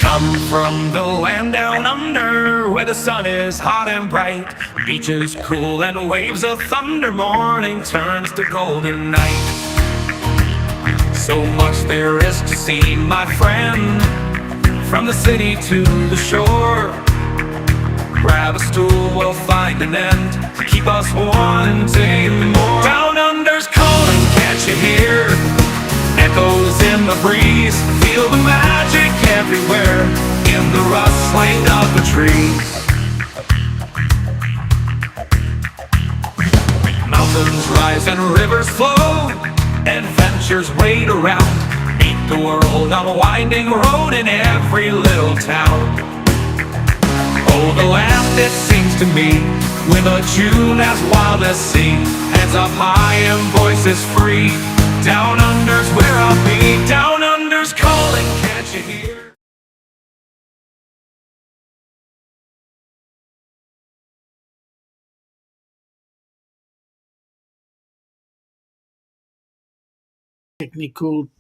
Come from the land down under, where the sun is hot and bright, beaches cool and waves of thunder. Morning turns to golden night. So much there is to see, my friend, from the city to the shore. Grab a stool, we'll find an end to keep us wanting more. Down under's calling, can't you hear? Echoes in the breeze, feel the magic everywhere, in the rustling of the trees. Mountains rise and rivers flow, adventures wait around. Meet the world on a winding road in every little town. Oh, the land, it sings to me, with a tune as wild as sea. Hands up high and voices free. Down under's where I'll be. Down under's calling, can't you hear?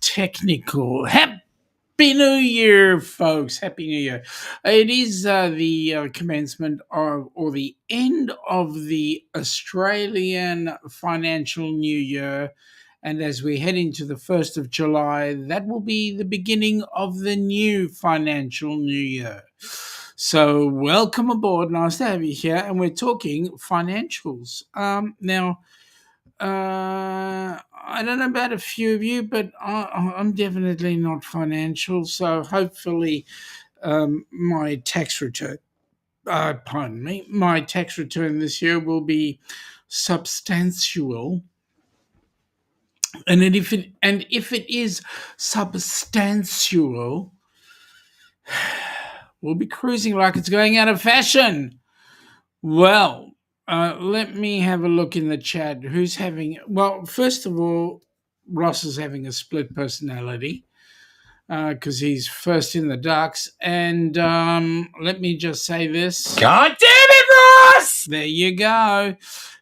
Technical. Happy New Year, folks. Happy New Year. It is the commencement of, or the end of the Australian financial new year. And as we head into the 1st of July, that will be the beginning of the new financial new year. So, welcome aboard. Nice to have you here. And we're talking financials. Now, I don't know about a few of you, but I'm definitely not financial. So hopefully, my tax return, my tax return this year will be substantial. And then if it is substantial, we'll be cruising like it's going out of fashion. Well, let me have a look in the chat. Who's having? Well, first of all, Ross is having a split personality because he's first in the ducks. And let me just say this. God damn it, Ross! There you go.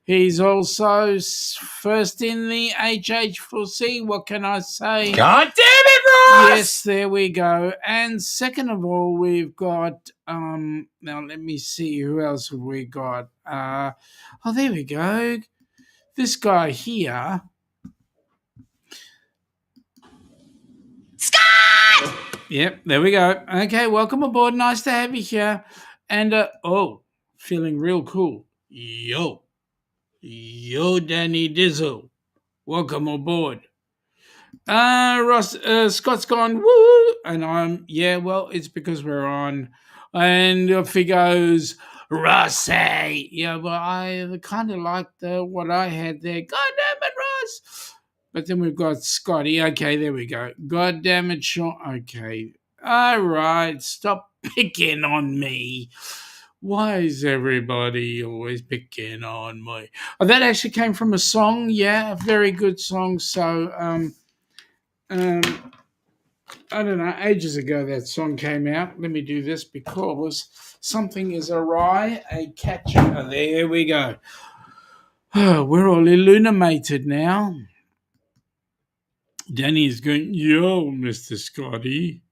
He's also first in the HH4C. What can I say? God damn it, Ross! Yes, there we go. And second of all, we've got now let me see, who else have we got? Oh, there we go. This guy here. Scott! Yep, there we go. Okay, welcome aboard. Nice to have you here. And feeling real cool. Yo, Danny Dizzle. Welcome aboard. Ross, Scott's gone, woo! And well, it's because we're on. And off he goes, Rossi. Yeah, well, I kind of liked what I had there. God damn it, Ross. But then we've got Scotty. Okay, there we go. God damn it, Shaun. Okay. All right, stop picking on me. Why is everybody always picking on me? Oh, that actually came from a song. Yeah, a very good song. So, I don't know, ages ago that song came out. Let me do this because something is awry. A catcher. Oh, there we go. Oh, we're all illuminated now. Danny's going, yo, Mr. Scotty.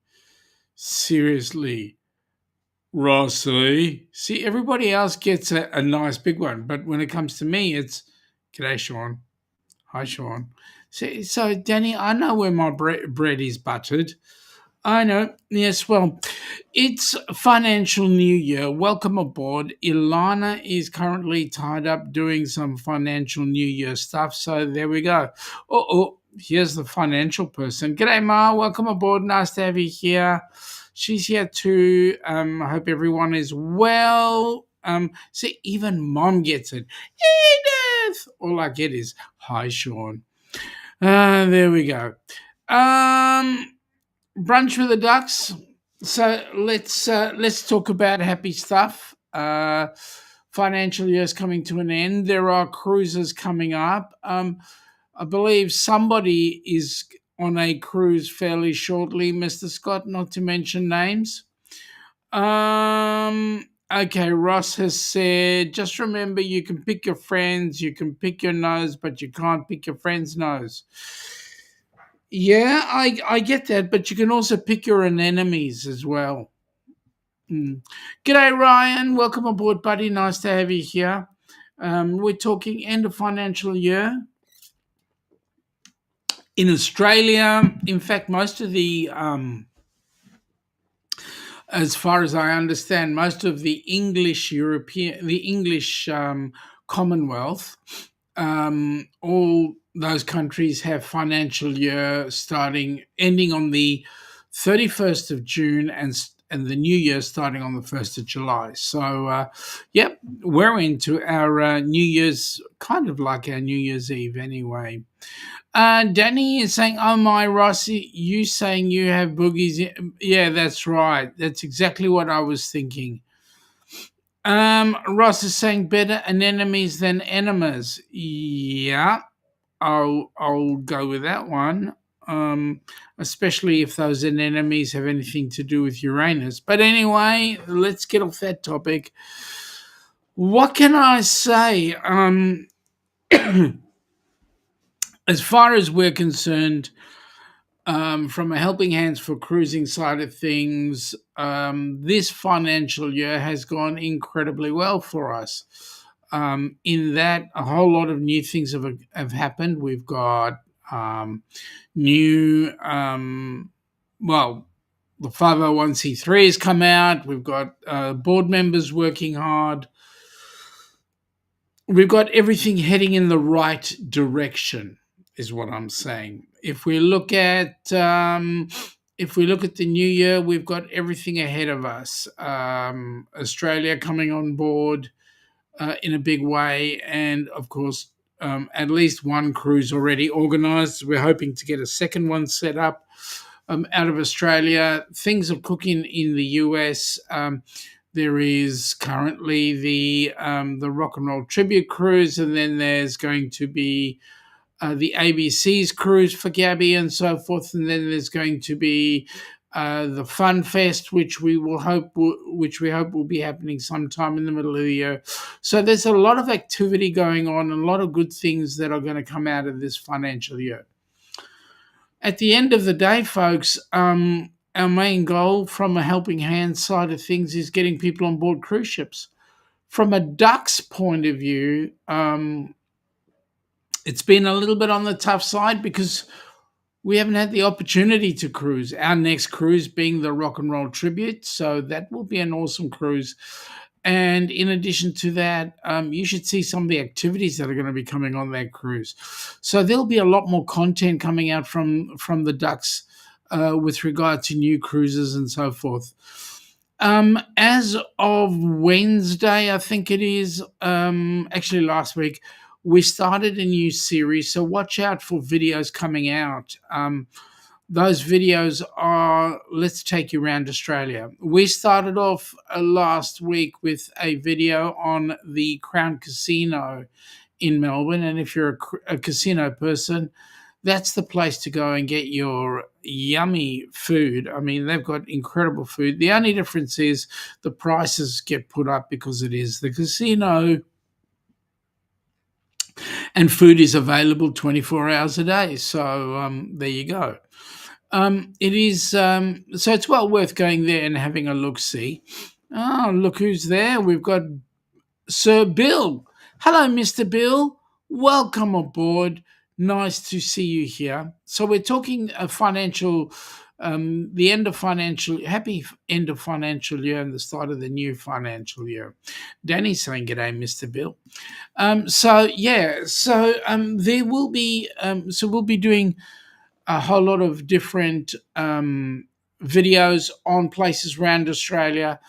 Seriously, Rossi. See, everybody else gets a nice big one, but when it comes to me, it's, g'day, Shaun. Hi, Shaun. So, Danny, I know where my bread is buttered. I know. Yes, well, it's financial new year. Welcome aboard. Ilana is currently tied up doing some financial new year stuff. So there we go. Oh, here's the financial person. G'day, Ma. Welcome aboard. Nice to have you here. She's here too. I hope everyone is well. See, even Mom gets it. Edith! All I get is, hi, Shaun. There we go. Brunch with the Ducks. So let's talk about happy stuff. Financial year is coming to an end. There are cruises coming up. I believe somebody is on a cruise fairly shortly, Mr. Scott, not to mention names. Okay, Ross has said, just remember you can pick your friends, you can pick your nose, but you can't pick your friend's nose. Yeah, I get that, but you can also pick your enemies as well. Mm. G'day, Ryan. Welcome aboard, buddy. Nice to have you here. We're talking end of financial year in Australia. In fact, most of the as far as I understand, most of the English Commonwealth, all those countries have financial year ending on the 31st of June and the new year starting on the 1st of July. So, yep, we're into our New Year's, kind of like our New Year's Eve anyway. Danny is saying, "Oh my, Rossi, you saying you have boogies?" Yeah, that's right. That's exactly what I was thinking. Ross is saying better anemones than enemas. Yeah, I'll go with that one. Especially if those anemones have anything to do with Uranus. But anyway, let's get off that topic. What can I say? As far as we're concerned, from a helping hands for cruising side of things, this financial year has gone incredibly well for us. In that, a whole lot of new things have happened. We've got new, well, the 501c3 has come out. We've got board members working hard. We've got everything heading in the right direction, is what I'm saying. If we look at the new year, we've got everything ahead of us. Australia coming on board in a big way, and of course, at least one cruise already organised. We're hoping to get a second one set up out of Australia. Things are cooking in the U.S. There is currently the Rock and Roll Tribute Cruise, and then there's going to be the ABC's cruise for Gabby and so forth, and then there's going to be the Fun Fest, which we hope will be happening sometime in the middle of the year. So there's a lot of activity going on, and a lot of good things that are going to come out of this financial year. At the end of the day, folks, our main goal from a helping hand side of things is getting people on board cruise ships. From a duck's point of view, it's been a little bit on the tough side because we haven't had the opportunity to cruise. Our next cruise being the Rock and Roll Tribute, so that will be an awesome cruise. And in addition to that, you should see some of the activities that are going to be coming on that cruise. So there'll be a lot more content coming out from the Ducks with regard to new cruises and so forth. As of Wednesday, I think it is, actually last week, we started a new series. So watch out for videos coming out. Those videos are Let's Take You Around Australia. We started off last week with a video on the Crown Casino in Melbourne. And if you're a casino person, that's the place to go and get your yummy food. I mean, they've got incredible food. The only difference is the prices get put up because it is the casino. And food is available 24 hours a day. So there you go. It is so it's well worth going there and having a look-see. Oh, look who's there. We've got Sir Bill. Hello, Mr. Bill. Welcome aboard. Nice to see you here. So we're talking the end of happy end of financial year and the start of the new financial year. Danny's saying g'day, Mr. Bill. There will be we'll be doing a whole lot of different videos on places around Australia.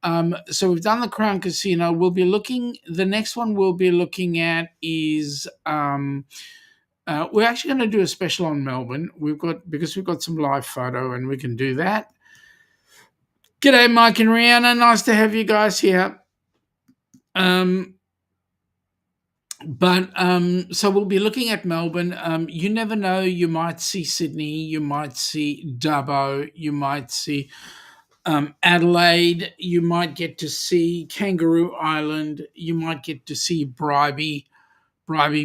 So we've done the Crown Casino. The next one we'll be looking at is we're actually going to do a special on Melbourne. Because we've got some live photo and we can do that. G'day, Mike and Rihanna. Nice to have you guys here. So we'll be looking at Melbourne. You never know. You might see Sydney. You might see Dubbo. You might see Adelaide. You might get to see Kangaroo Island. You might get to see Bribie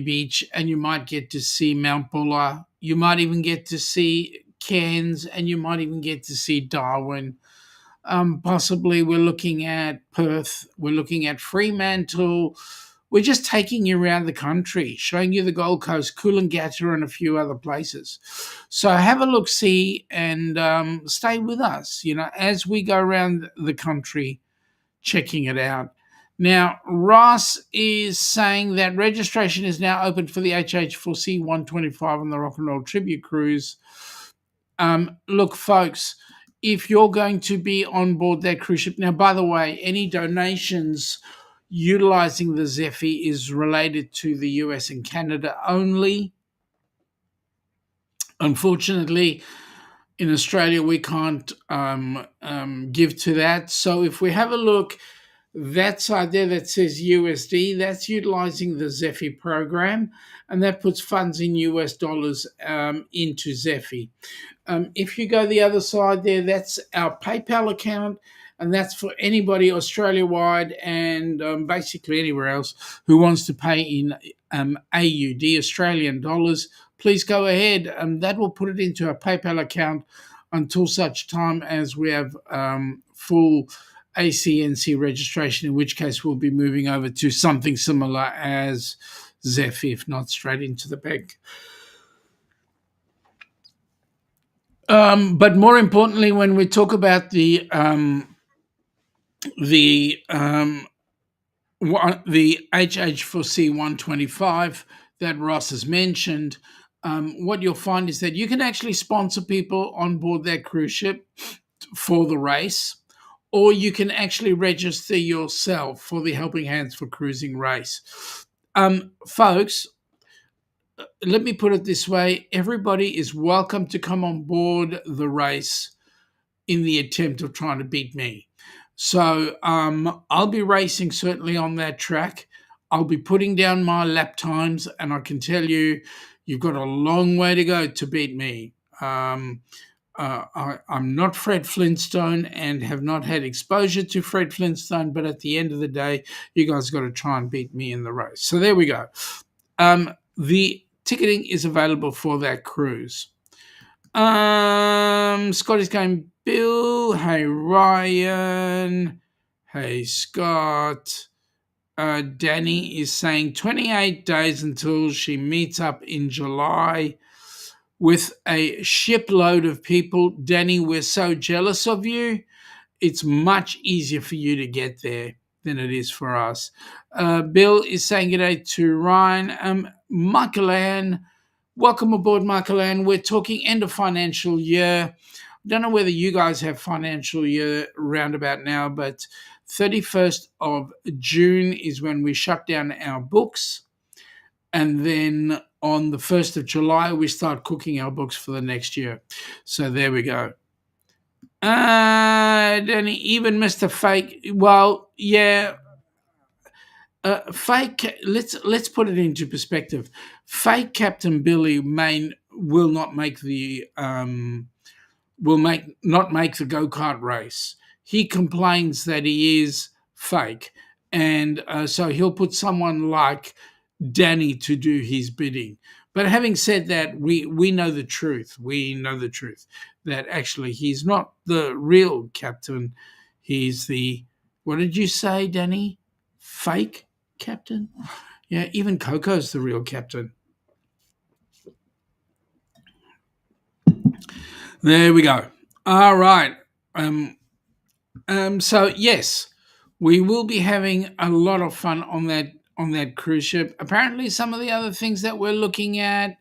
Beach, and you might get to see Mount Buller. You might even get to see Cairns, and you might even get to see Darwin. Possibly we're looking at Perth. We're looking at Fremantle. We're just taking you around the country, showing you the Gold Coast, Coolangatta, and a few other places. So have a look, see, and stay with us. As we go around the country, checking it out. Now, Ross is saying that registration is now open for the HH4C 125 on the Rock and Roll Tribute Cruise. Look, folks, if you're going to be on board that cruise ship, now, by the way, any donations utilizing the Zephy is related to the US and Canada only. Unfortunately, in Australia, we can't give to that. So if we have a look, that side there that says USD, that's utilizing the Zephy program, and that puts funds in US dollars into Zephy. If you go the other side there, that's our PayPal account, and that's for anybody Australia-wide and basically anywhere else who wants to pay in AUD, Australian dollars. Please go ahead, and that will put it into a PayPal account until such time as we have full ACNC registration, in which case we'll be moving over to something similar as Zephy, if not straight into the bank. But more importantly, when we talk about the HH4C 125 that Ross has mentioned, what you'll find is that you can actually sponsor people on board that cruise ship for the race, or you can actually register yourself for the Helping Hands for Cruising race. Folks, let me put it this way. Everybody is welcome to come on board the race in the attempt of trying to beat me. So I'll be racing certainly on that track. I'll be putting down my lap times, and I can tell you, you've got a long way to go to beat me. I'm not Fred Flintstone and have not had exposure to Fred Flintstone, but at the end of the day, you guys got to try and beat me in the race. So there we go. The ticketing is available for that cruise. Scotty's going, Bill. Hey, Ryan. Hey, Scott. Danny is saying 28 days until she meets up in July with a shipload of people. Danny, we're so jealous of you. It's much easier for you to get there than it is for us. Bill is saying good day to Ryan. Michael Ann, welcome aboard, Michael Ann. We're talking end of financial year. Don't know whether you guys have financial year roundabout now, but 31st of June is when we shut down our books. And then on the 1st of July, we start cooking our books for the next year. So there we go. Danny, even Mr. Fake, well, yeah. Fake, let's put it into perspective. Fake Captain Billy will not make the go-kart race. He complains that he is fake, and so he'll put someone like Danny to do his bidding. But having said that, we know the truth. We know the truth that actually he's not the real captain. He's the, what did you say, Danny? Fake captain? Yeah, even Coco's the real captain. There we go. All right. So yes, we will be having a lot of fun on that cruise ship. Apparently, some of the other things that we're looking at,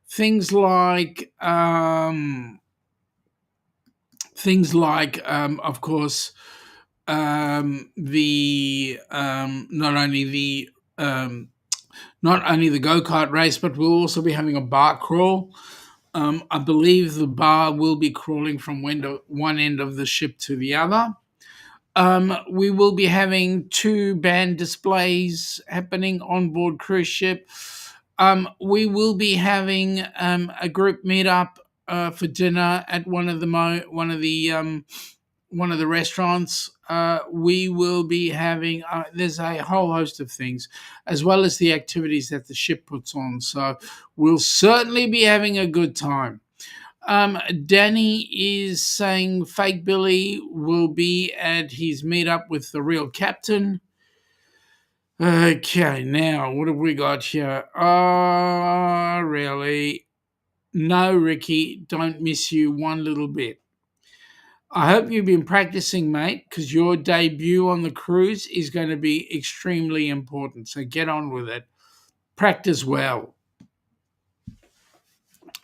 things like, of course, the not only the go-kart race, but we'll also be having a bar crawl. I believe the bar will be crawling from one end of the ship to the other. We will be having 2 band displays happening on board cruise ship. We will be having a group meetup for dinner at one of the restaurants. We will be having there's a whole host of things, as well as the activities that the ship puts on. So we'll certainly be having a good time. Danny is saying Fake Billy will be at his meetup with the real captain. Okay, now what have we got here? Oh, really? No, Ricky, don't miss you one little bit. I hope you've been practicing, mate, because your debut on the cruise is going to be extremely important. So get on with it. Practice well.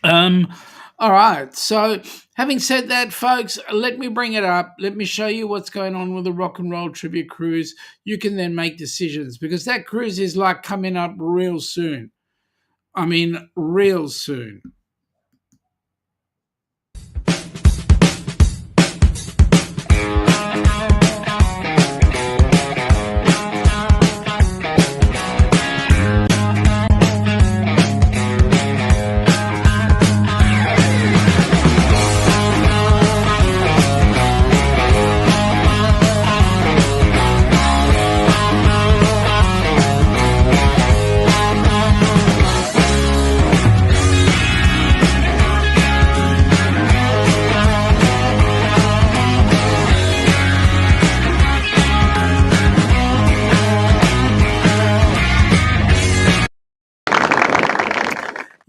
Um, all right. So, having said that, folks, let me bring it up. Let me show you what's going on with the Rock and Roll Trivia Cruise. You can then make decisions because that cruise is like coming up real soon. I mean, real soon.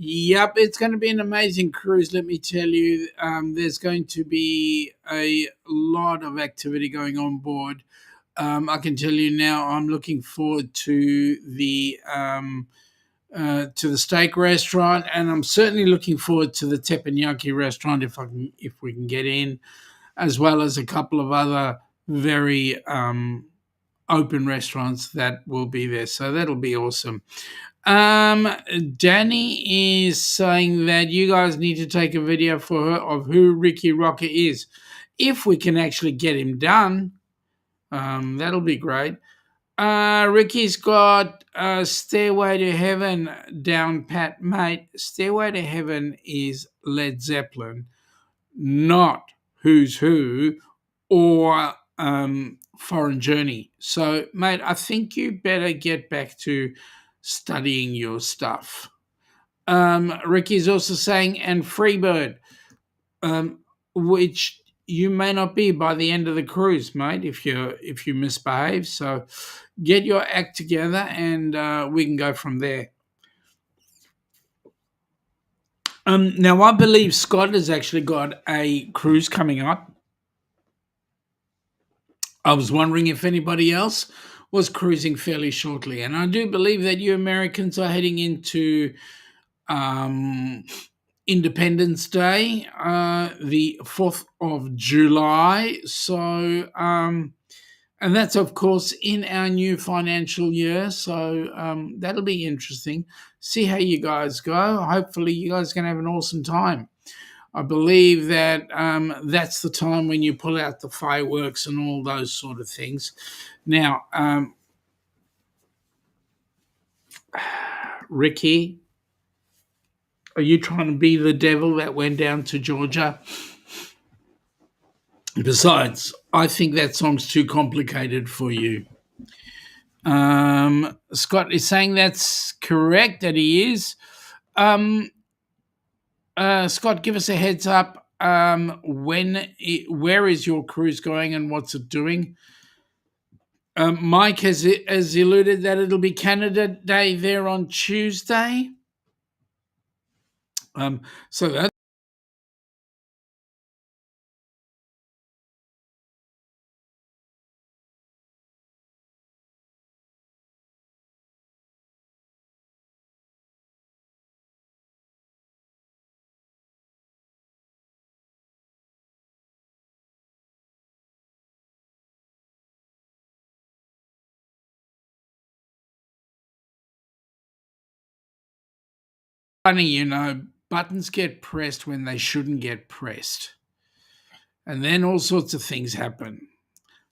Yep, it's going to be an amazing cruise, let me tell you. There's going to be a lot of activity going on board. I can tell you now, I'm looking forward to the steak restaurant, and I'm certainly looking forward to the teppanyaki restaurant if we can get in, as well as a couple of other very open restaurants that will be there. So that'll be awesome. Danny is saying that you guys need to take a video for her of who Ricky Rocker is. If we can actually get him done, that'll be great. Ricky's got Stairway to Heaven down pat, mate. Stairway to Heaven is Led Zeppelin, not Who's Who or Foreign Journey. So, mate, I think you better get back to studying your stuff. Ricky's also saying, and Freebird, which you may not be by the end of the cruise, mate, if you misbehave. So get your act together, and we can go from there. Now, I believe Scott has actually got a cruise coming up. I was wondering if anybody else was cruising fairly shortly, and I do believe that you Americans are heading into Independence Day, the 4th of July. So, and that's, of course, in our new financial year. So that'll be interesting. See how you guys go. Hopefully, you guys can have an awesome time. I believe that that's the time when you pull out the fireworks and all those sort of things. Now, Ricky, are you trying to be the devil that went down to Georgia? Besides, I think that song's too complicated for you. Scott is saying that's correct, that he is. Scott, give us a heads up. Where is your cruise going and what's it doing? Mike has alluded that it'll be Canada Day there on Tuesday. So that's funny, buttons get pressed when they shouldn't get pressed. And then all sorts of things happen.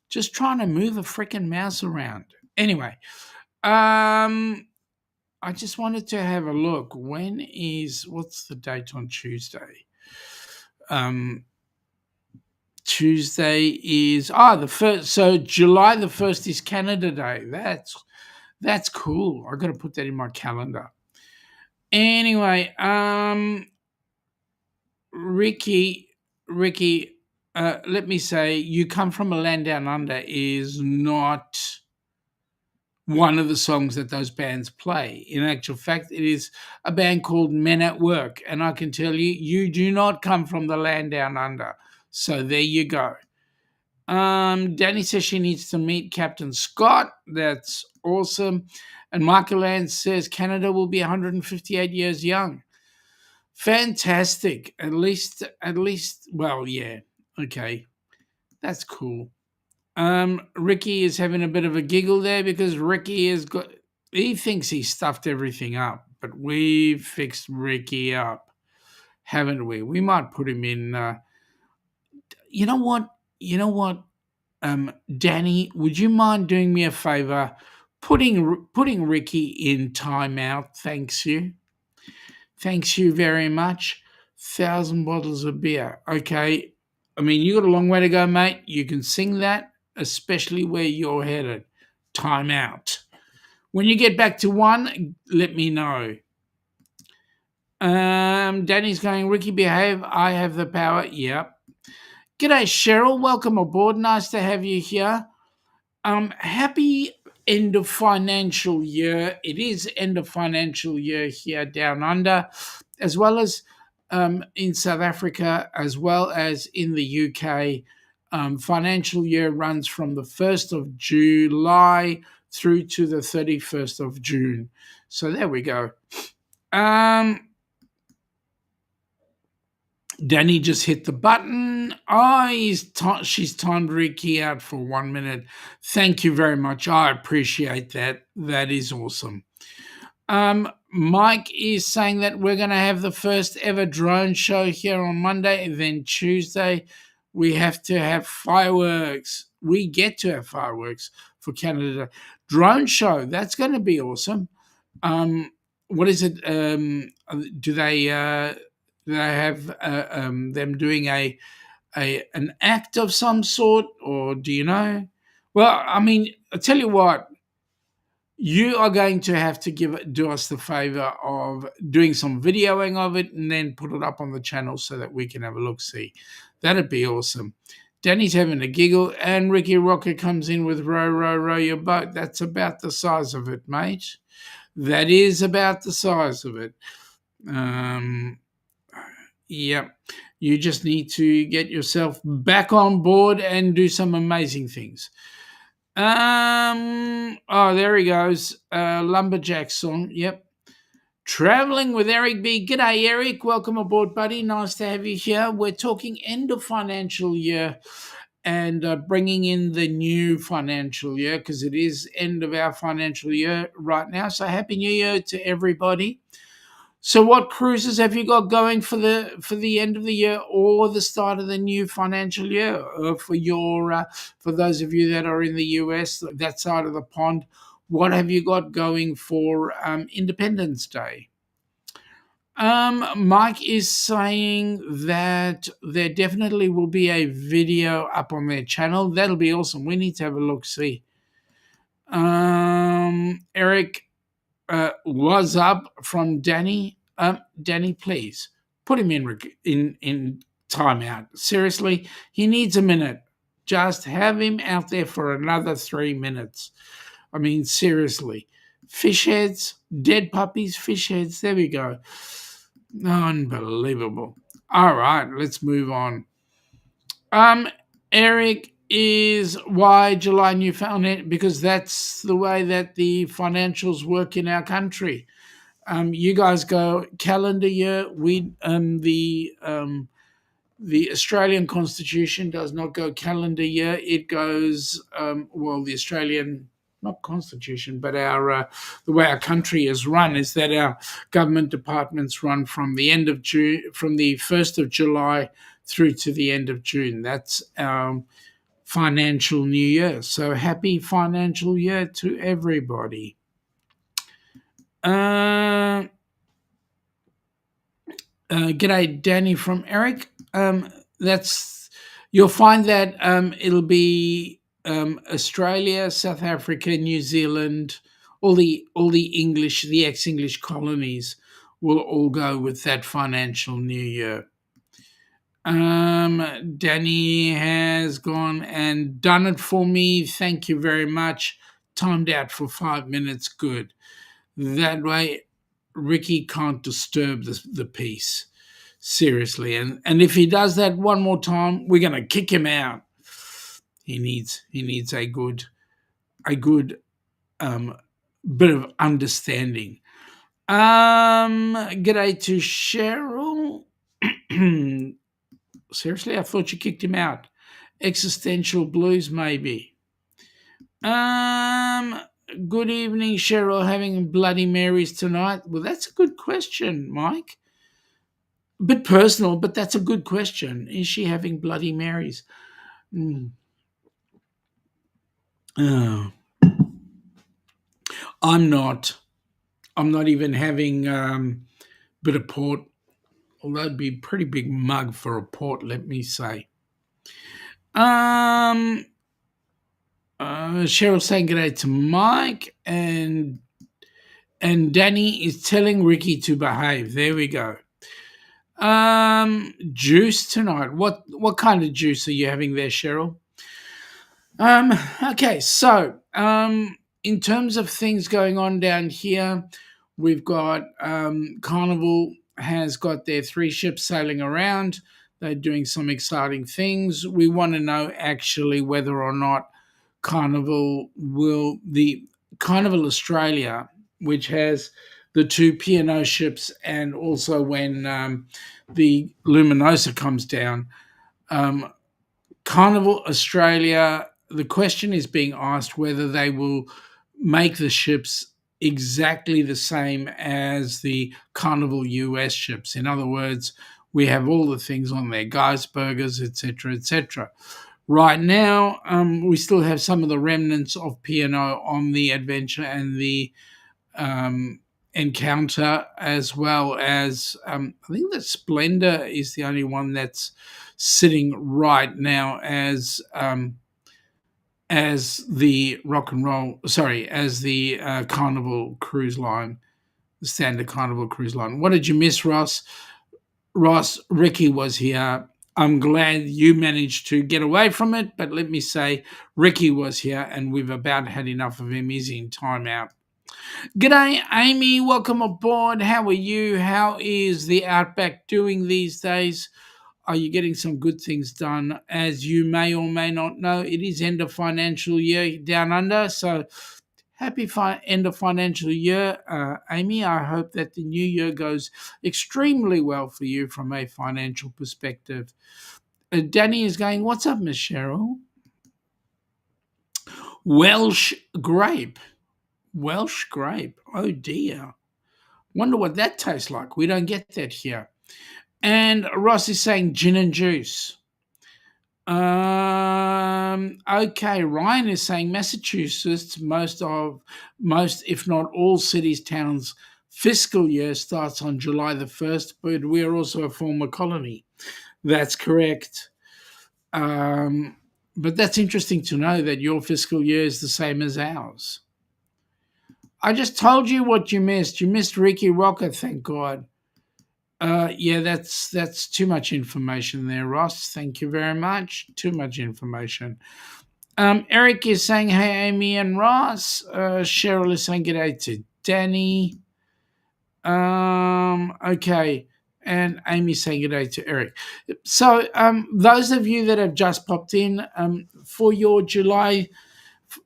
Just trying to move a freaking mouse around. Anyway, I just wanted to have a look. What's the date on Tuesday? Tuesday is the 1st. So July the 1st is Canada Day. That's cool. I got to put that in my calendar. Anyway, Ricky, let me say, You Come From a Land Down Under is not one of the songs that those bands play. In actual fact, it is a band called Men at Work. And I can tell you, you do not come from the land down under. So there you go. Danny says she needs to meet Captain Scott. That's awesome. And Michael Land says Canada will be 158 years young. Fantastic. At least, well, yeah. Okay. That's cool. Ricky is having a bit of a giggle there because he thinks he stuffed everything up, but we fixed Ricky up, haven't we? We might put him in. You know what? You know what? Danny, would you mind doing me a favor, putting Ricky in timeout? Thanks you very much. 1,000 bottles of beer. Okay. I mean, you got a long way to go, mate. You can sing that, especially where you're headed. Time out. When you get back to one, let me know. Danny's going, Ricky, behave. I have the power. Yep. G'day, Cheryl. Welcome aboard. Nice to have you here. Happy end of financial year. It is end of financial year here down under, as well as in South Africa, as well as in the UK. Financial year runs from the 1st of July through to the 31st of June. So there we go. Danny just hit the button. She's timed Ricky out for 1 minute. Thank you very much. I appreciate that. That is awesome. Mike is saying that we're going to have the first ever drone show here on Monday, and then Tuesday we have to have fireworks. We get to have fireworks for Canada. Drone show, that's going to be awesome. What is it? Do they have them doing an act of some sort, or do you know? Well, I mean, I'll tell you what, you are going to have to do us the favor of doing some videoing of it and then put it up on the channel so that we can have a look-see. That'd be awesome. Danny's having a giggle, and Ricky Rocker comes in with row, row, row your boat. That's about the size of it, mate. That is about the size of it. Yep. You just need to get yourself back on board and do some amazing things. Oh, there he goes. Lumberjack song. Yep. Traveling with Eric B. G'day, Eric. Welcome aboard, buddy. Nice to have you here. We're talking end of financial year and bringing in the new financial year because it is end of our financial year right now. So Happy New Year to everybody. So what cruises have you got going for the end of the year or the start of the new financial year? For those of you that are in the U.S., that side of the pond, what have you got going for Independence Day? Mike is saying that there definitely will be a video up on their channel. That'll be awesome. We need to have a look-see. Eric was up from Danny. Danny, please put him in timeout. Seriously, he needs a minute. Just have him out there for another 3 minutes. I mean, seriously. Fish heads, dead puppies, fish heads. There we go. Unbelievable. All right, let's move on. Eric is why July Newfoundland, because that's the way that the financials work in our country. You guys go calendar year. The Australian Constitution does not go calendar year. It goes the Australian, not Constitution, but our the way our country is run is that our government departments run from the end of June, from the 1st of July through to the end of June. That's our financial new year. So happy financial year to everybody. G'day, Danny from Eric. You'll find that it'll be Australia, South Africa, New Zealand, all the English, the ex-English colonies will all go with that financial new year. Danny has gone and done it for me. Thank you very much. Timed out for 5 minutes. Good. That way, Ricky can't disturb the peace. Seriously. And if he does that one more time, we're going to kick him out. He needs a good bit of understanding. G'day to Cheryl. Seriously, I thought you kicked him out. Existential blues, maybe. Good evening, Cheryl. Having Bloody Marys tonight? Well, that's a good question, Mike. A bit personal, but that's a good question. Is she having Bloody Marys? Oh. I'm not. I'm not even having a bit of port, although it'd be a pretty big mug for a port, let me say. Cheryl saying good day to Mike, and Danny is telling Ricky to behave. There we go. Juice tonight. What kind of juice are you having there, Cheryl? Okay, so in terms of things going on down here, we've got Carnival has got their 3 ships sailing around. They're doing some exciting things. We want to know actually whether or not Carnival Australia, which has the 2 P&O ships, and also when the Luminosa comes down, Carnival Australia, the question is being asked whether they will make the ships exactly the same as the Carnival U.S. ships. In other words, we have all the things on there, Geisbergers, etc., etc. Right now, we still have some of the remnants of P&O on the Adventure and the Encounter, as well as I think the Splendor is the only one that's sitting right now as the as the Carnival Cruise Line, the standard Carnival Cruise Line. What did you miss, Ross? Ross, Ricky was here. I'm glad you managed to get away from it, but let me say, Ricky was here, and we've about had enough of him. He's in timeout. G'day, Amy. Welcome aboard. How are you? How is the Outback doing these days? Are you getting some good things done? As you may or may not know, it is end of financial year down under, so happy end of financial year, Amy. I hope that the new year goes extremely well for you from a financial perspective. Danny is going, what's up, Miss Cheryl? Welsh grape. Welsh grape. Oh, dear. Wonder what that tastes like. We don't get that here. And Ross is saying gin and juice. Okay, Ryan is saying Massachusetts, most, if not all cities, towns' fiscal year starts on July the 1st, but we are also a former colony. That's correct. But that's interesting to know that your fiscal year is the same as ours. I just told you what you missed. You missed Ricky Rocker, thank God. Yeah, that's too much information there, Ross. Thank you very much. Too much information. Eric is saying, hey, Amy and Ross. Cheryl is saying, g'day to Danny. Okay. And Amy saying g'day to Eric. So those of you that have just popped in, for your July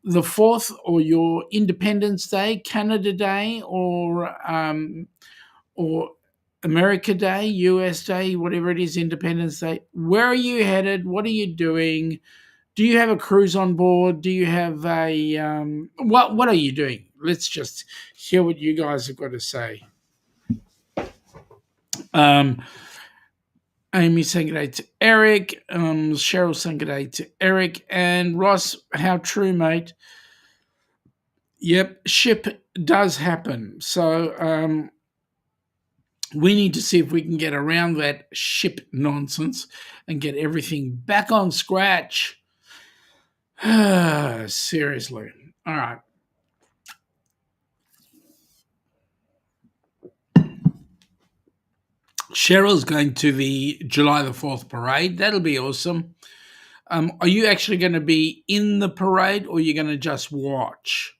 the 4th or your Independence Day, Canada Day, or America Day, US Day, whatever it is, Independence Day. Where are you headed? What are you doing? Do you have a cruise on board? Do you have a what are you doing? Let's just hear what you guys have got to say. Amy saying good day to Eric. Cheryl saying good day to Eric. And Ross, how true, mate. Yep, ship does happen. So we need to see if we can get around that ship nonsense and get everything back on scratch. Seriously. All right. Cheryl's going to the July the 4th parade. That'll be awesome. Are you actually going to be in the parade or are you going to just watch?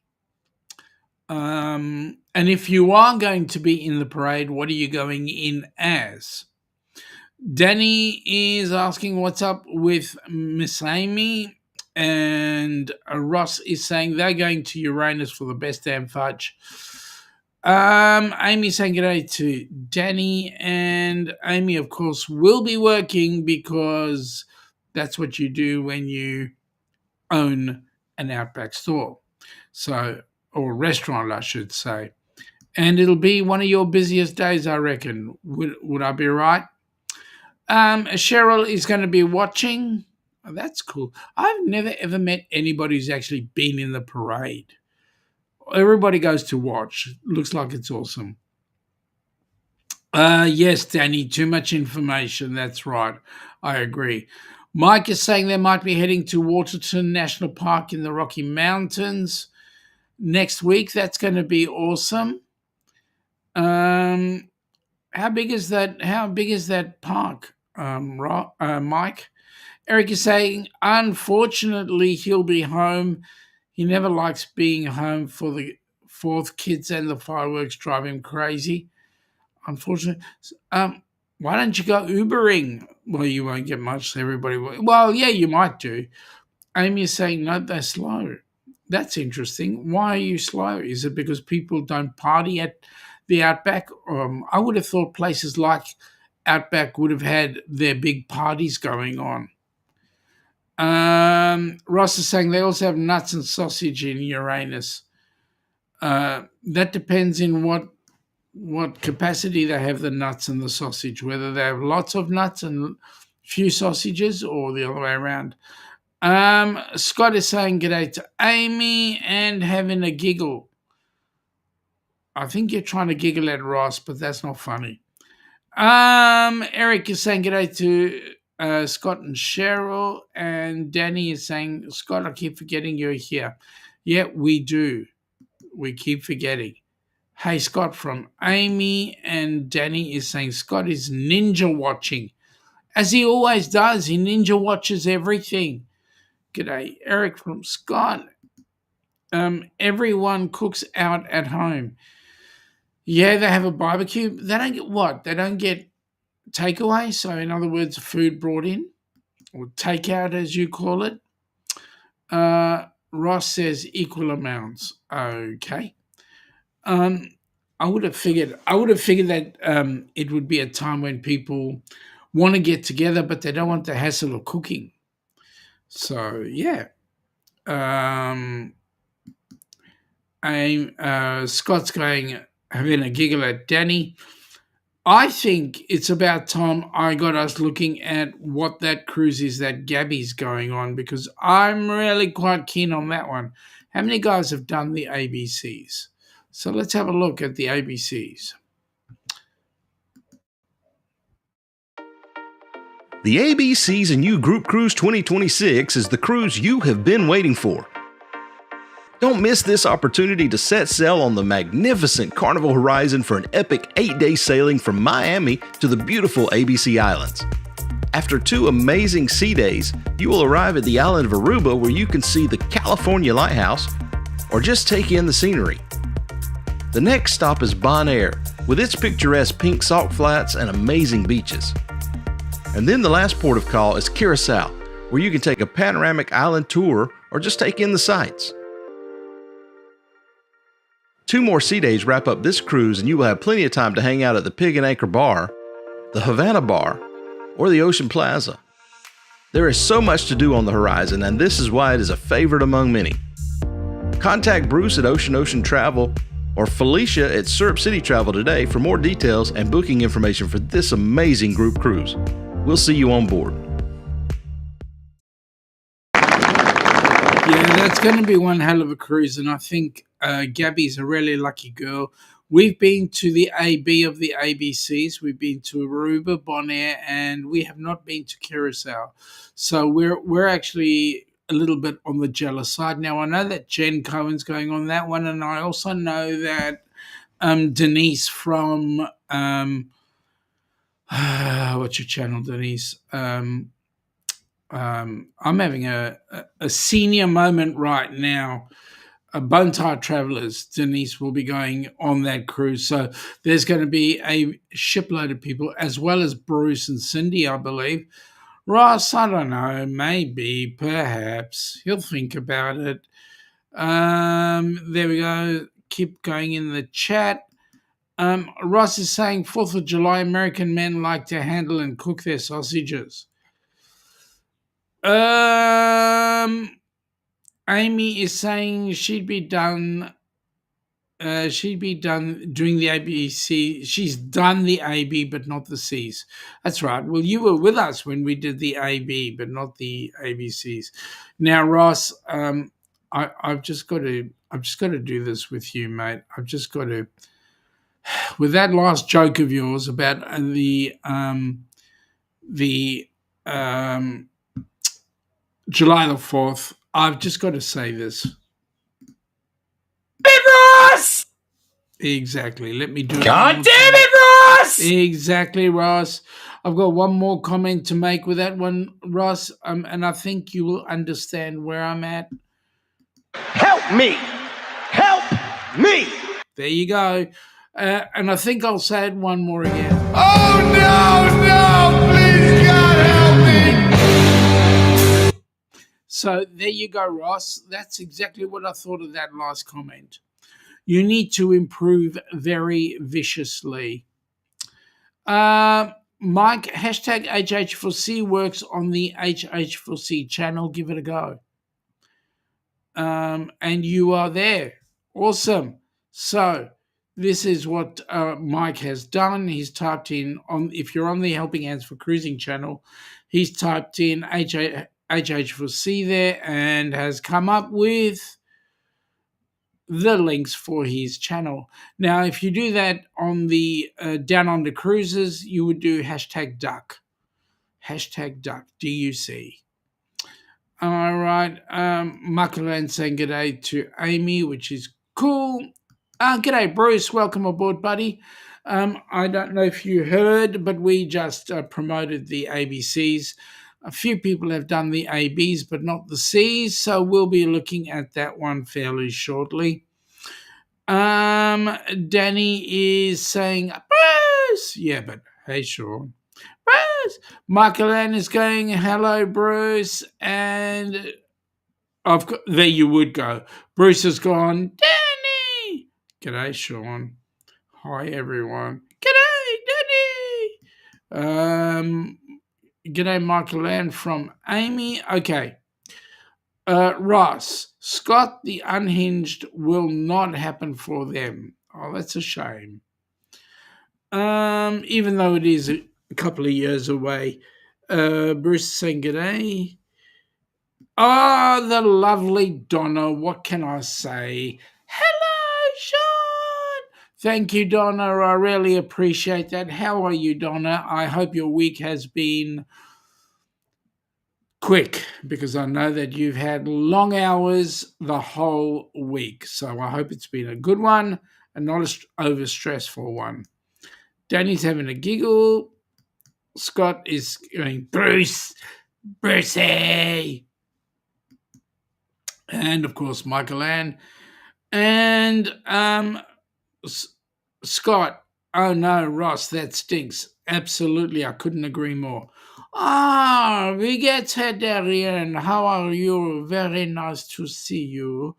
And if you are going to be in the parade, what are you going in as? Danny is asking what's up with Miss Amy, and Ross is saying they're going to Uranus for the best damn fudge. Amy's saying g'day to Danny, and Amy, of course, will be working because that's what you do when you own an Outback store, or restaurant, I should say. And it'll be one of your busiest days, I reckon. Would I be right? Cheryl is going to be watching. Oh, that's cool. I've never ever met anybody who's actually been in the parade. Everybody goes to watch. Looks like it's awesome. Yes, Danny, too much information. That's right. I agree. Mike is saying they might be heading to Waterton National Park in the Rocky Mountains next week. That's going to be awesome. How big is that? How big is that park, Mike? Eric is saying, unfortunately, he'll be home. He never likes being home for the 4th. Kids and the fireworks drive him crazy. Unfortunately, why don't you go Ubering? Well, you won't get much. Everybody will. Well, yeah, you might do. Amy is saying, no, they're slow. That's interesting. Why are you slow? Is it because people don't party at the Outback? I would have thought places like Outback would have had their big parties going on. Ross is saying they also have nuts and sausage in Uranus. That depends in what capacity they have the nuts and the sausage, whether they have lots of nuts and few sausages or the other way around. Scott is saying g'day to Amy and having a giggle. I think you're trying to giggle at Ross, but that's not funny. Eric is saying g'day to Scott and Cheryl, and Danny is saying, Scott, I keep forgetting you're here. Yeah, we do. We keep forgetting. Hey, Scott, from Amy, and Danny is saying Scott is ninja watching. As he always does, he ninja watches everything. G'day, Eric from Scott. Everyone cooks out at home. Yeah, they have a barbecue. They don't get what? They don't get takeaway? So, in other words, food brought in, or takeout as you call it. Ross says equal amounts. Okay. I would have figured that it would be a time when people want to get together, but they don't want the hassle of cooking. So yeah. Scott's having a giggle at Danny. I think it's about time I got us looking at what that cruise is that Gabby's going on, because I'm really quite keen on that one. How many guys have done the ABCs? So let's have a look at the ABCs. The ABCs and You Group Cruise 2026 is the cruise you have been waiting for. Don't miss this opportunity to set sail on the magnificent Carnival Horizon for an epic 8-day sailing from Miami to the beautiful ABC Islands. After 2 amazing sea days, you will arrive at the island of Aruba, where you can see the California Lighthouse or just take in the scenery. The next stop is Bonaire, with its picturesque pink salt flats and amazing beaches. And then the last port of call is Curacao, where you can take a panoramic island tour or just take in the sights. 2 more sea days wrap up this cruise, and you will have plenty of time to hang out at the Pig and Anchor Bar, the Havana Bar, or the Ocean Plaza. There is so much to do on the horizon, and this is why it is a favorite among many. Contact Bruce at Ocean Travel or Felicia at Syrup City Travel today for more details and booking information for this amazing group cruise. We'll see you on board. Yeah, that's going to be one hell of a cruise, and I think Gabby's a really lucky girl. We've been to the AB of the ABCs. We've been to Aruba, Bonaire, and we have not been to Curacao. So we're actually a little bit on the jealous side. Now, I know that Jen Cohen's going on that one, and I also know that Denise from what's your channel, Denise? I'm having a senior moment right now. Bone Tight Travelers, Denise will be going on that cruise. So there's going to be a shipload of people, as well as Bruce and Cindy, I believe. Ross, I don't know, maybe, perhaps. He'll think about it. There we go. Keep going in the chat. Ross is saying 4th of July, American men like to handle and cook their sausages. Amy is saying she'd be done doing the ABC. She's done the AB, but not the Cs. That's right. Well, you were with us when we did the AB, but not the ABCs. Now, Ross, I've just got to do this with you, mate. I've just got to, with that last joke of yours about the July the 4th, I've just got to say this. Ross! Exactly. Let me do it. God damn it, Ross! Exactly, Ross. I've got one more comment to make with that one, Ross, and I think you will understand where I'm at. Help me! Help me! There you go. And I think I'll say it one more again. Oh no, please God help me! So there you go, Ross. That's exactly what I thought of that last comment. You need to improve very viciously. Mike, hashtag HH4C works on the HH4C channel. Give it a go. And you are there. Awesome. So this is what Mike has done. He's typed in, if you're on the Helping Hands for Cruising channel, he's typed in HH4C there and has come up with the links for his channel. Now, if you do that on the Down Under Cruises, you would do hashtag duck. Hashtag duck, DUC. All right. Makalan saying g'day to Amy, which is cool. G'day, Bruce. Welcome aboard, buddy. I don't know if you heard, but we just promoted the ABCs. A few people have done the ABs, but not the Cs, so we'll be looking at that one fairly shortly. Danny is saying, Bruce! Yeah, but hey, Sean. Bruce! Michael-Ann is going, hello, Bruce. And there you would go. Bruce has gone, Danny! G'day, Sean. Hi, everyone. G'day, Danny! G'day, Michael-Ann from Amy. Okay. Ross, Scott the Unhinged will not happen for them. Oh, that's a shame. Even though it is a couple of years away. Bruce is saying g'day. Oh, the lovely Donna. What can I say? Hello, Sean. Thank you, Donna. I really appreciate that. How are you, Donna? I hope your week has been quick, because I know that you've had long hours the whole week. So I hope it's been a good one and not an over-stressful one. Danny's having a giggle. Scott is going, Brucey. And, of course, Michael-Ann. And Scott, oh, no, Ross, that stinks. Absolutely, I couldn't agree more. Wie geht's, Herr Darien? How are you? Very nice to see you.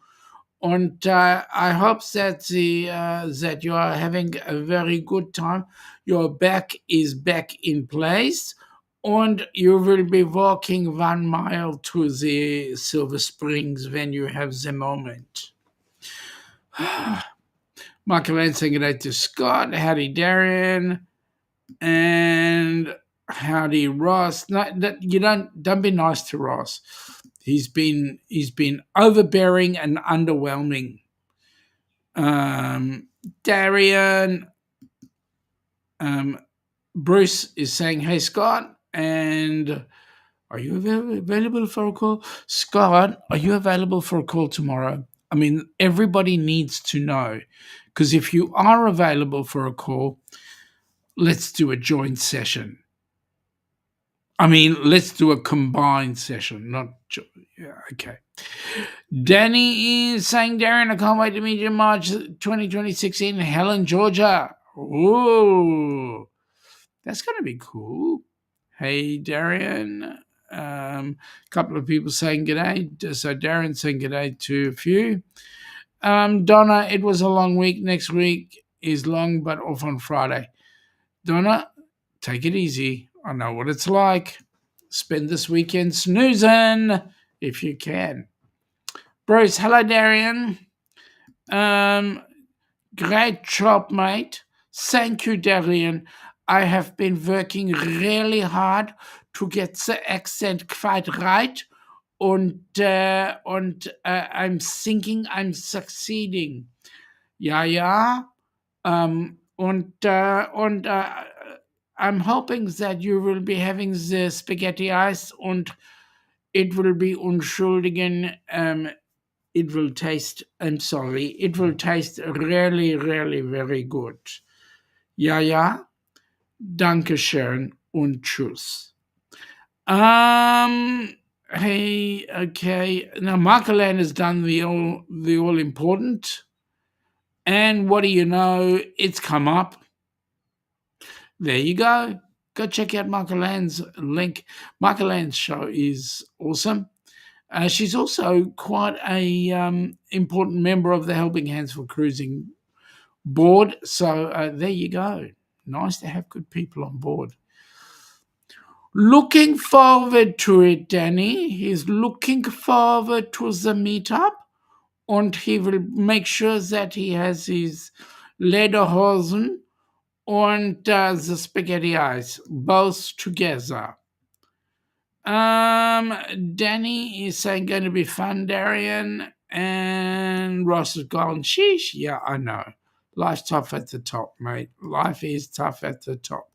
And I hope that that you are having a very good time. Your back is back in place, and you will be walking 1 mile to the Silver Springs when you have the moment. Michael-Ann saying good to Scott. Howdy, Darren. And howdy, Ross. No, you don't be nice to Ross. He's been overbearing and underwhelming. Darian, Bruce is saying, hey, Scott, and are you available for a call? Scott, are you available for a call tomorrow? I mean, everybody needs to know, because if you are available for a call, let's do a joint session. I mean, let's do a combined session, not yeah, okay. Danny is saying, Darren, I can't wait to meet you in March 2026 in Helen, Georgia. Ooh, that's going to be cool. Hey, Darren. A couple of people saying g'day. So Darren saying g'day to a few. Donna, it was a long week. Next week is long, but off on Friday. Donna, take it easy. I know what it's like. Spend this weekend snoozing if you can. Bruce, hello, Darian. Great job, mate. Thank you, Darian. I have been working really hard to get the accent quite right, and I'm thinking I'm succeeding. Yeah. And I'm hoping that you will be having the spaghetti ice, and it will be unschuldigen. It will taste. It will taste really, really very good. Ja. Dankeschön und tschüss. Hey, okay. Now, Marcolan has done the all important. And what do you know? It's come up. There you go. Go check out Marcolan's link. Marcolan's show is awesome. She's also quite a important member of the Helping Hands for Cruising board. So there you go. Nice to have good people on board. Looking forward to it, Danny. He's looking forward to the meetup, and he will make sure that he has his lederhosen and the spaghetti eyes both together. Danny is saying going to be fun, Darian, and Ross has gone, sheesh. Yeah, I know. Life's tough at the top, mate. Life is tough at the top.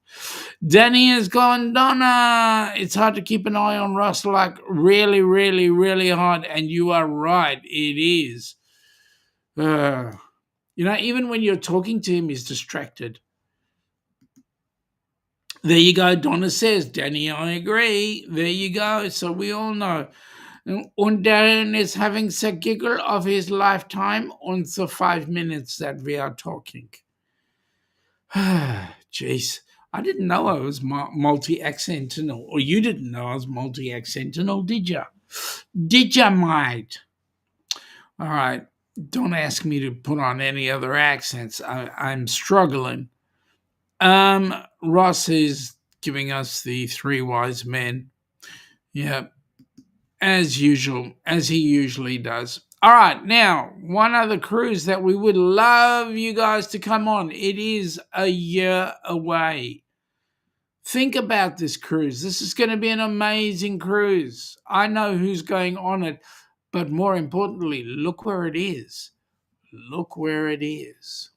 Danny has gone, Donna. It's hard to keep an eye on Ross, like really, really, really hard. And you are right. It is. Even when you're talking to him, he's distracted. There you go. Donna says, Danny, I agree. There you go. So we all know. And Darren is having the giggle of his lifetime on the 5 minutes that we are talking. Jeez, I didn't know I was multi-accentinal, or you didn't know I was multi-accentinal, did you? Did you, mate? All right, don't ask me to put on any other accents. I'm struggling. Ross is giving us the 3 wise men. Yeah, as usual, as he usually does. All right, now, one other cruise that we would love you guys to come on. It is a year away. Think about this cruise. This is going to be an amazing cruise. I know who's going on it, but more importantly, look where it is. Look where it is.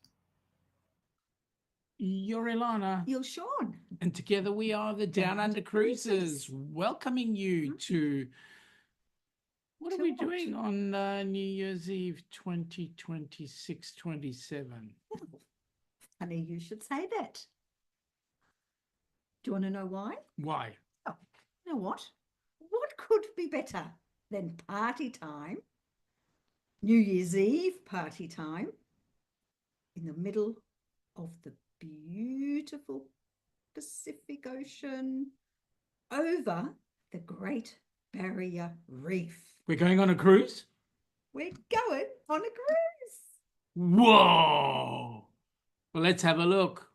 You're Ilana. You're Shaun. And together we are the Down Under Cruisers, welcoming you to... What are we doing on New Year's Eve 2026-27? Funny you should say that. Do you want to know why? Why? Oh, you know what? What could be better than party time, New Year's Eve party time, in the middle of the beautiful Pacific Ocean over the Great Barrier Reef? We're going on a cruise? We're going on a cruise. Whoa! Well, let's have a look.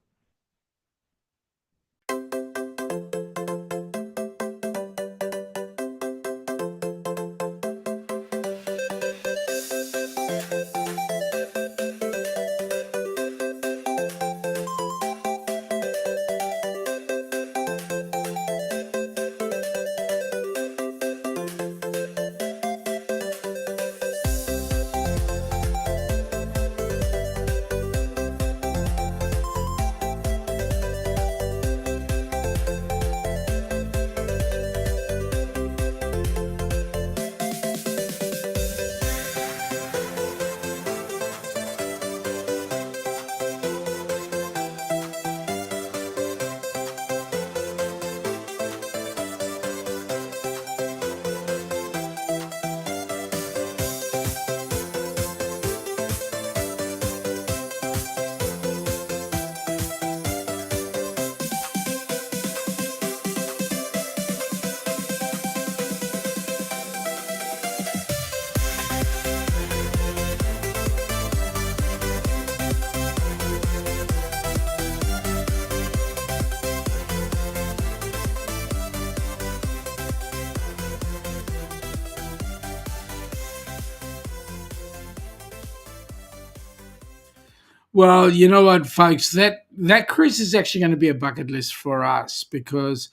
Well, you know what, folks, that cruise is actually going to be a bucket list for us because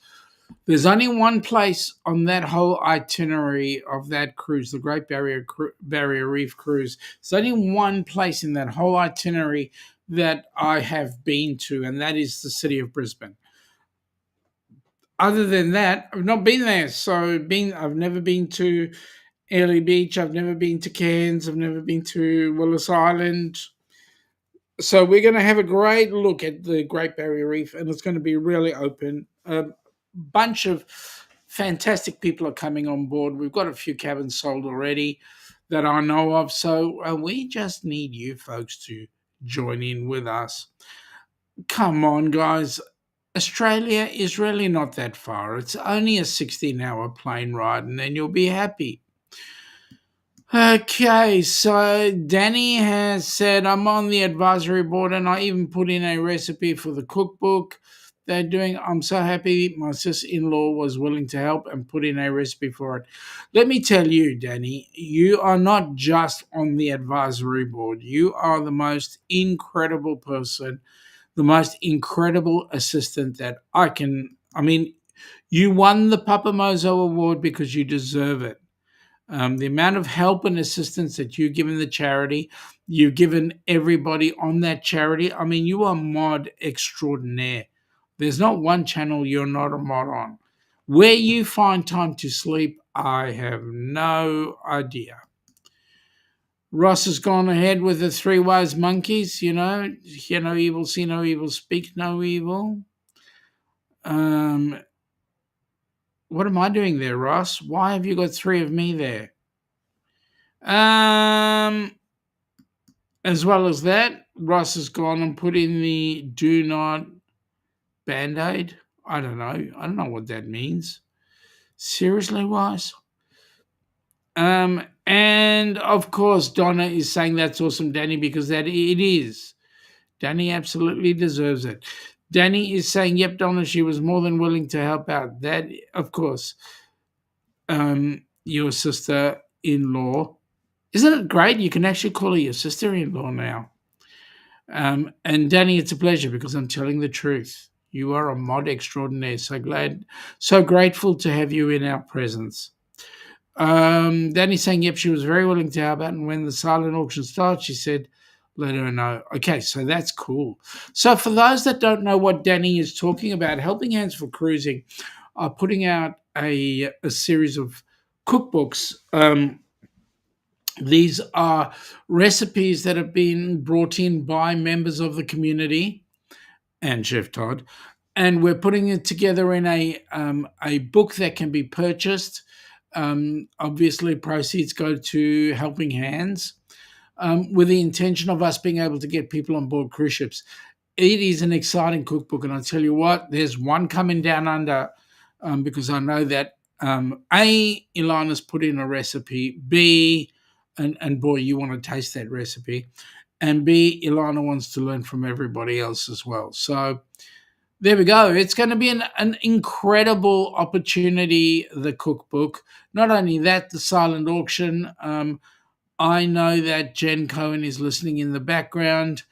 there's only one place on that whole itinerary of that cruise, the Barrier Reef cruise. There's only one place in that whole itinerary that I have been to, and that is the city of Brisbane. Other than that, I've not been there. I've never been to Airlie Beach. I've never been to Cairns. I've never been to Willis Island. So we're going to have a great look at the Great Barrier Reef, and it's going to be really open. A bunch of fantastic people are coming on board. We've got a few cabins sold already that I know of. So we just need you folks to join in with us. Come on, guys. Australia is really not that far. It's only a 16-hour plane ride, and then you'll be happy. Okay, so Danny has said, I'm on the advisory board and I even put in a recipe for the cookbook they're doing. I'm so happy my sister-in-law was willing to help and put in a recipe for it. Let me tell you, Danny, you are not just on the advisory board. You are the most incredible person, the most incredible assistant that you won the Papa Mozo Award because you deserve it. The amount of help and assistance that you've given the charity, you've given everybody on that charity. You are mod extraordinaire. There's not one channel you're not a mod on. Where you find time to sleep, I have no idea. Ross has gone ahead with the three wise monkeys, hear no evil, see no evil, speak no evil. What am I doing there, Ross? Why have you got three of me there? As well as that, Ross has gone and put in the do not Band-Aid. I don't know what that means. Seriously, Ross? And of course, Donna is saying that's awesome, Danny, because that it is. Danny absolutely deserves it. Danny is saying, yep, Donna, she was more than willing to help out. That, of course, your sister-in-law. Isn't it great? You can actually call her your sister-in-law now. And Danny, it's a pleasure because I'm telling the truth. You are a mod extraordinaire. So grateful to have you in our presence. Danny's saying, yep, she was very willing to help out. And when the silent auction starts, she said, let her know. Okay, so that's cool. So for those that don't know what Danny is talking about, Helping Hands for Cruising are putting out a series of cookbooks. These are recipes that have been brought in by members of the community and Chef Todd, and we're putting it together in a book that can be purchased. Obviously, proceeds go to Helping Hands, with the intention of us being able to get people on board cruise ships. It is an exciting cookbook, and I'll tell you what, there's one coming down under, because I know that A, Ilana's put in a recipe, B, and boy, you want to taste that recipe, and B, Ilana wants to learn from everybody else as well. So there we go. It's going to be an incredible opportunity, the cookbook. Not only that, the silent auction. I know that Jen Cohen is listening in the background.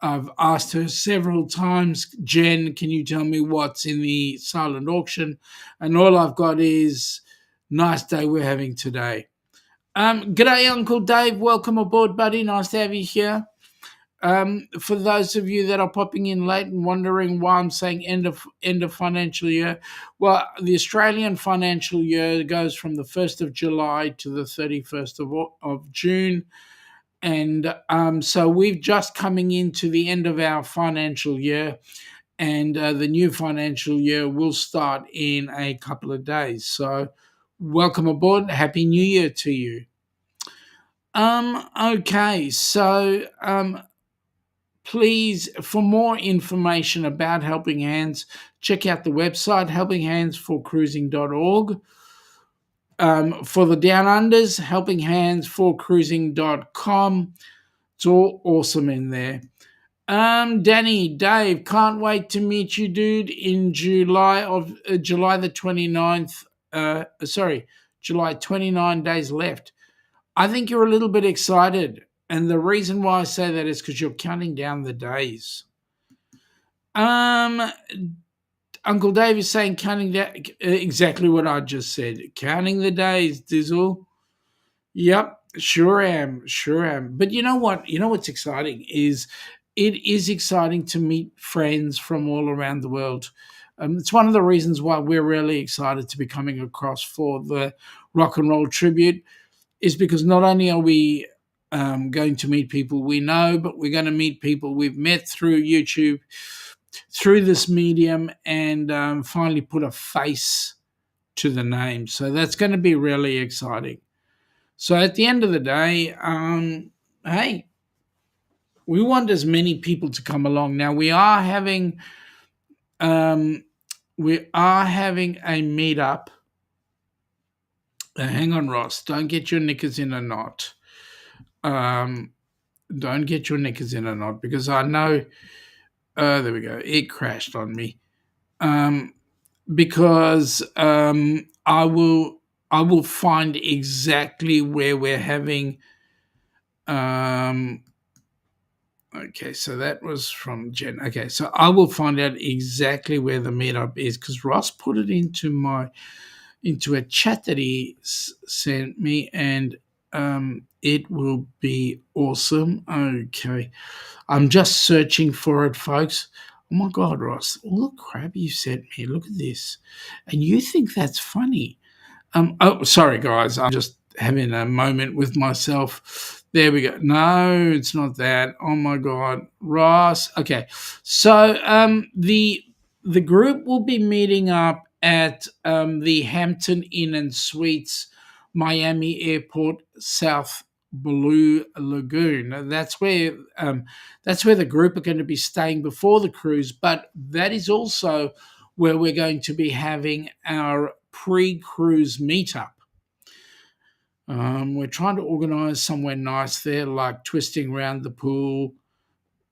I've asked her several times, Jen, can you tell me what's in the silent auction? And all I've got is, nice day we're having today. G'day, Uncle Dave. Welcome aboard, buddy. Nice to have you here. For those of you that are popping in late and wondering why I'm saying end of financial year, well, the Australian financial year goes from the 1st of July to the 31st of June. And so we've just coming into the end of our financial year, and the new financial year will start in a couple of days. So welcome aboard. Happy New Year to you. Okay, so please, for more information about Helping Hands, check out the website, helpinghandsforcruising.org. For the Down Unders, helpinghandsforcruising.com. It's all awesome in there. Danny, Dave, can't wait to meet you, dude, in July the 29th. July, 29 days left. I think you're a little bit excited. And the reason why I say that is because you're counting down the days. Uncle Dave is saying counting down exactly what I just said. Counting the days, Dizzle. Yep, sure am. But you know what? You know what's exciting is it is exciting to meet friends from all around the world. It's one of the reasons why we're really excited to be coming across for the rock and roll tribute, is because not only are we going to meet people we know, but we're going to meet people we've met through YouTube, through this medium, and finally put a face to the name. So that's going to be really exciting. So at the end of the day, hey, we want as many people to come along. Now we are having a meetup. Hang on, Ross. Don't get your knickers in a knot. Don't get your knickers in a knot, because I know. There we go. It crashed on me. Because I will find exactly where we're having. Okay, so that was from Jen. Okay, so I will find out exactly where the meetup is, because Ross put it into a chat that he sent me, and it will be awesome. Okay, I'm just searching for it, folks. Oh my God, Ross, all the crap you sent me. Look at this. And you think that's funny. Oh, sorry, guys. I'm just having a moment with myself. There we go. No, it's not that. Oh my God, Ross. Okay, so the group will be meeting up at the Hampton Inn and Suites, Miami Airport, South Blue Lagoon. That's where the group are going to be staying before the cruise, but that is also where we're going to be having our pre-cruise meetup. We're trying to organise somewhere nice there, like twisting around the pool,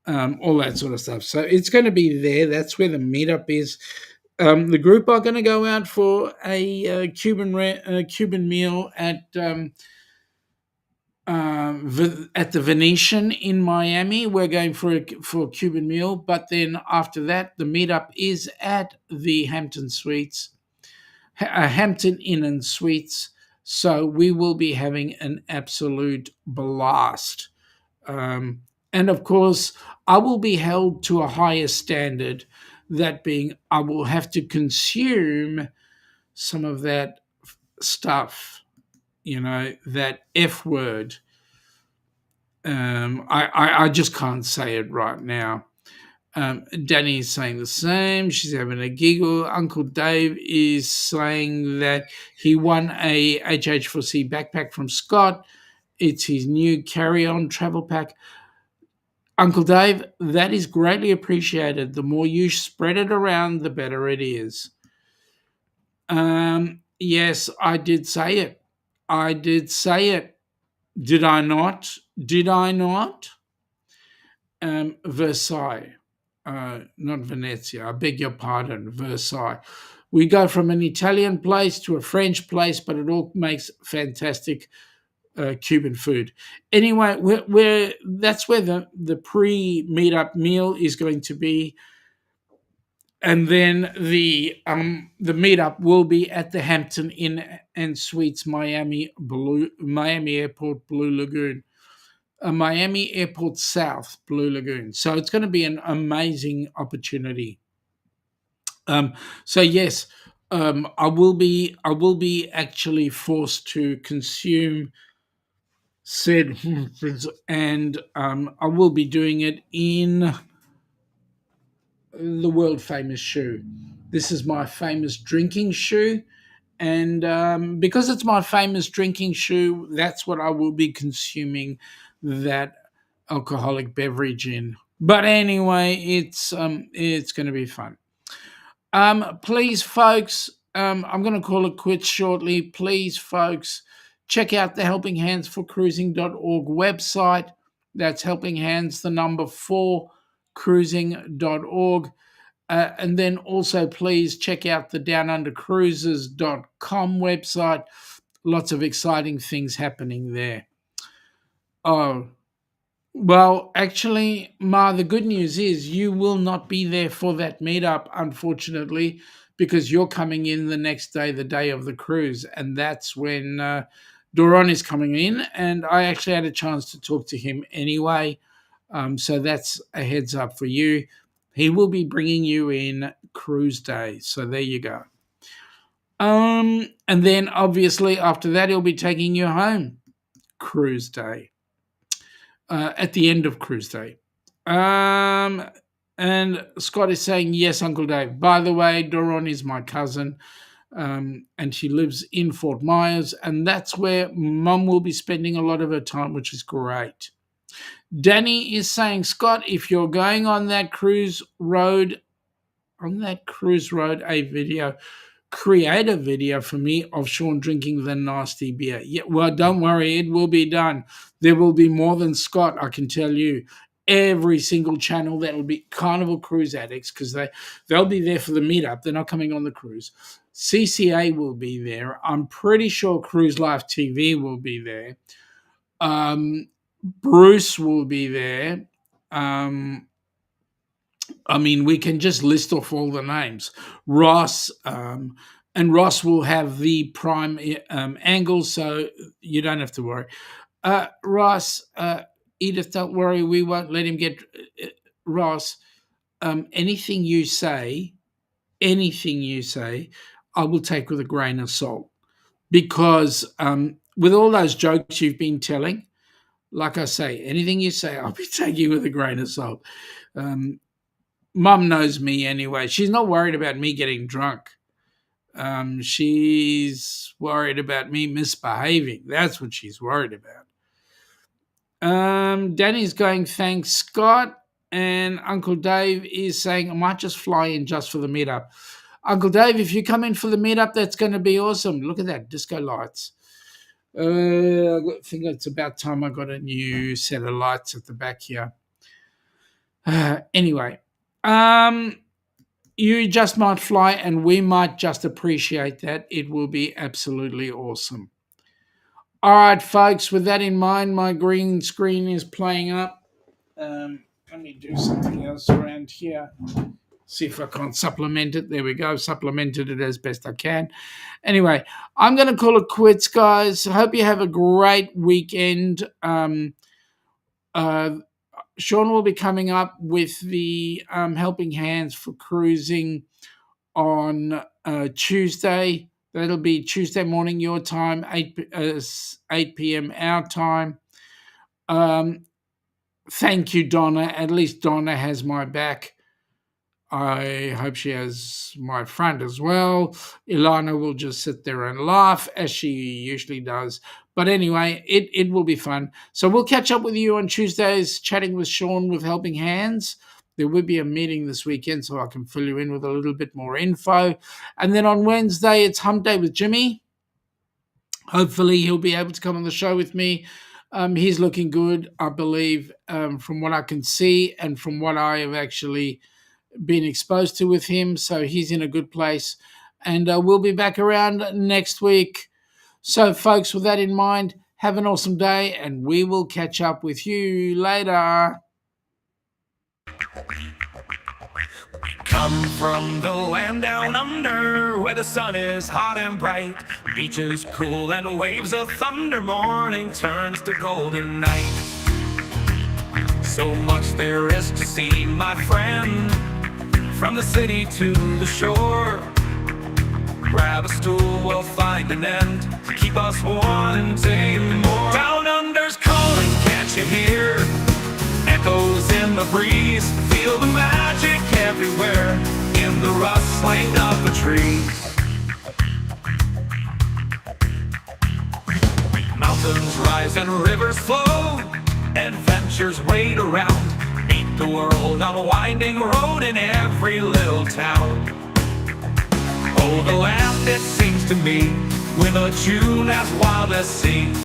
all that sort of stuff. So it's going to be there. That's where the meetup is. The group are going to go out for a Cuban meal at the Venetian in Miami. We're going for a Cuban meal, but then after that, the meetup is at the Hampton Inn and Suites. So we will be having an absolute blast. And of course, I will be held to a higher standard, that being I will have to consume some of that stuff, that F word. I just can't say it right now. Danny is saying the same. She's having a giggle. Uncle Dave is saying that he won a HH4C backpack from Scott. It's his new carry-on travel pack. Uncle Dave, that is greatly appreciated. The more you spread it around, the better it is. Yes, I did say it. Did I not? Versailles. Not Venezia, I beg your pardon, Versailles. We go from an Italian place to a French place, but it all makes fantastic Cuban food. Anyway, that's where the pre-meetup meal is going to be, and then the meetup will be at the Hampton Inn and Suites, Miami Airport, Blue Lagoon. Miami Airport South, Blue Lagoon. So it's going to be an amazing opportunity. So yes, I will be actually forced to consume said and I will be doing it in the world famous shoe. This is my famous drinking shoe. And because it's my famous drinking shoe, that's what I will be consuming that alcoholic beverage in. But anyway, it's going to be fun. Please, folks, I'm going to call it quits shortly. Please, folks, check out the Helping Hands for Cruising.org website. That's Helping Hands, the number 4, cruising.org. And then also please check out the DownUnderCruises.com website. Lots of exciting things happening there. Oh, Well, actually, Ma, the good news is you will not be there for that meetup, unfortunately, because you're coming in the next day, the day of the cruise, and that's when Doron is coming in. And I actually had a chance to talk to him anyway, so that's a heads up for you. He will be bringing you in cruise day, so there you go. And then obviously after that, he'll be taking you home cruise day. At the end of cruise day. And Scott is saying, yes, Uncle Dave. By the way, Doron is my cousin, and she lives in Fort Myers, and that's where Mum will be spending a lot of her time, which is great. Danny is saying, Scott, if you're going on that cruise road, a video, create a video for me of Shaun drinking the nasty beer. Yeah, well, don't worry, it will be done. There will be more than Scott, I can tell you. Every single channel that will be Carnival Cruise Addicts, because they'll be there for the meetup. They're not coming on the cruise. CCA will be there. I'm pretty sure Cruise Life TV will be there. Bruce will be there. I mean, we can just list off all the names. Ross, and Ross will have the prime angle, so you don't have to worry. Ross, Edith, don't worry, we won't let him get Ross. Anything you say, I will take with a grain of salt, because with all those jokes you've been telling, like I say, anything you say, I'll be taking with a grain of salt. Mum knows me anyway. She's not worried about me getting drunk. She's worried about me misbehaving. That's what she's worried about. Danny's going, thanks, Scott. And Uncle Dave is saying, I might just fly in just for the meetup. Uncle Dave, if you come in for the meetup, that's going to be awesome. Look at that, disco lights. I think it's about time I got a new set of lights at the back here. Anyway. You just might fly, and we might just appreciate that. It will be absolutely awesome. All right, folks, with that in mind, my green screen is playing up. Let me do something else around here. See if I can't supplement it. There we go. Supplemented it as best I can. Anyway, I'm going to call it quits, guys. Hope you have a great weekend. Shaun will be coming up with the helping hands for cruising on Tuesday. That'll be Tuesday morning your time, 8 p.m. our time. Thank you, Donna. At least Donna has my back. I hope she has my front as well. Ilana will just sit there and laugh, as she usually does. But anyway, it will be fun. So we'll catch up with you on Tuesdays, chatting with Shaun with Helping Hands. There will be a meeting this weekend, so I can fill you in with a little bit more info. And then on Wednesday, it's Hump Day with Jimmy. Hopefully, he'll be able to come on the show with me. He's looking good, I believe, from what I can see and from what I have actually been exposed to with him. So he's in a good place. And we'll be back around next week. So, folks, with that in mind, have an awesome day, and we will catch up with you later. Come from the land down under, where the sun is hot and bright, beaches cool and waves of thunder, morning turns to golden night. So much there is to see, my friend, from the city to the shore. Grab a stool, we'll find an end to keep us wanting more. Down under's calling, can't you hear? Echoes in the breeze, feel the magic everywhere, in the rustling of the trees. Mountains rise and rivers flow, adventures wait around, meet the world on a winding road in every little town. Oh, the land, it seems to me, with a tune as wild as sea.